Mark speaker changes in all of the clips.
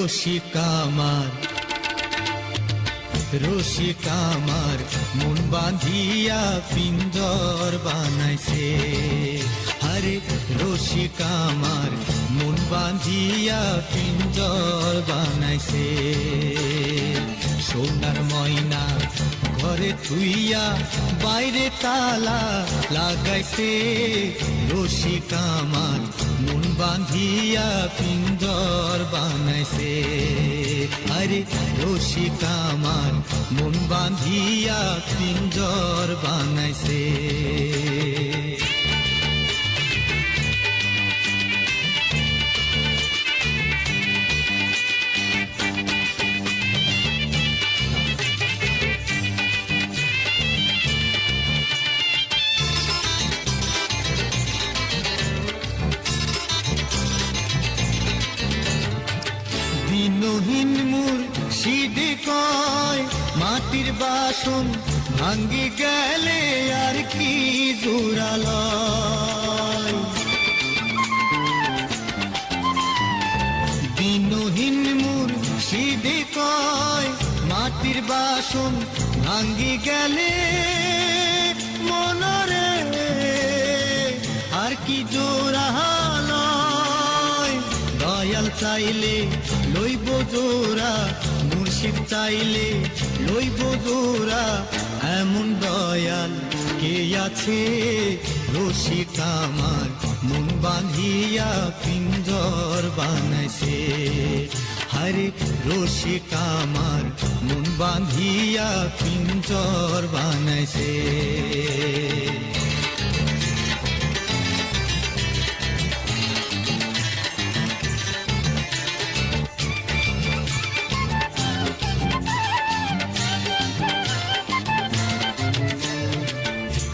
Speaker 1: রসিক আমার মন বাঁধিয়া পিঞ্জর বানাইছে। আরে রসিক আমার মন বাঁধিয়া পিঞ্জর বানাইছে। সোনার ময়না ঘরে থুইয়া বাইরে তালা লাগাইছে। রসিক আমার মন বাঁধিয়া পিঞ্জর বানাইছে। আরে রসিক আমার মন বাঁধিয়া পিঞ্জর বানাইছে। দিনহীন মুর্শিদ কয় মাটির বাসন ভাঙ্গি গেলে আর কি জোড়ালয়। দিনহীন মুর্শিদ কয় মাটির বাসন ভাঙ্গি গেলে মনরে আর কি জোড়ালয়। দয়াল চাইলে লইব জোড়া, মুর্শিদ চাইলে লইব জোড়া, এমন দয়াল কে আছে। রসিক আমার মন বাঁধিয়া পিঞ্জর বানাইছে। হরে রসিক আমার মন বাঁধিয়া পিঞ্জর বানাইছে।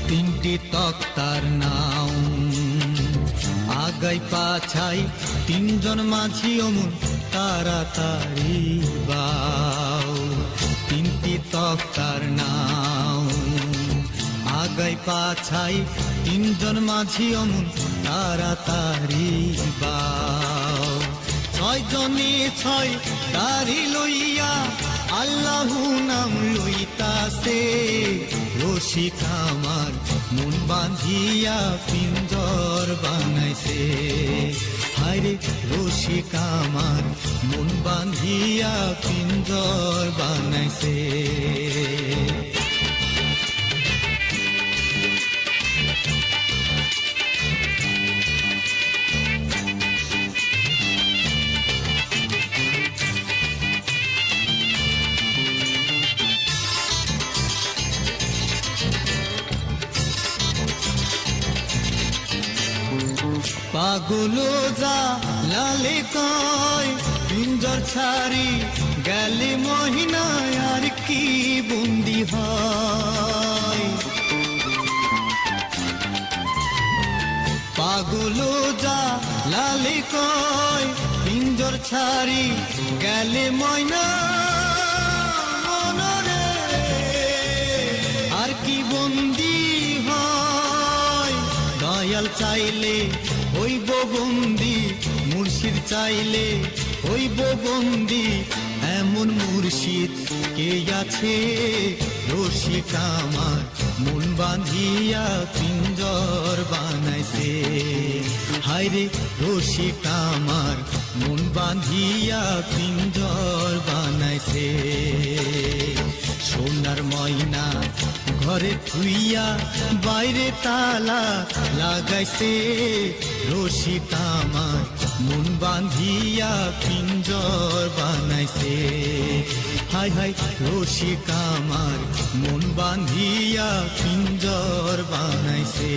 Speaker 1: তিনটি তক্তার নাম আগাই পাছাই, তিনজন মাঝি অমন তাড়াতাড়ি বাও। তিনটি তক্তার নাম আগাই পাছাই, তিনজন মাঝি অমন তাড়াতাড়ি বাও। ছয় জনে ছয় দাড়ি লইয়া আল্লাহু নাম লইতাছে। রসিক আমার মন বাঁধিয়া পিঞ্জর বানাইছে। হায়রে রসিক আমার মন বাঁধিয়া পিঞ্জর বানাইছে। পাগলো যা লালে কয় পিঞ্জর ছাড়ি গেলে মহিনায় আর কি বন্দি হয়। পাগলো যা লালে কয় পিঞ্জর ছাড়ি গেলে ময়না মনরে আর কি বন্দি হয়। দয়াল চাইলে হইব বন্দি, মুর্শিদ চাইলে হইব বন্দি, এমন মুর্শিদ কে আছে। রসিক আমার মন বাঁধিয়া পিঞ্জর বানাইছে। হায়রে রসিক আমার মন বাঁধিয়া পিঞ্জর বানাইছে। সোনার ময়না ঘরে থুইয়া বাইরে তালা লাগাইছে। রসিক আমার মন বাঁধিয়া পিঞ্জর বানাইছে। হায় হায় রসিক আমার মন বাঁধিয়া পিঞ্জর বানাইছে।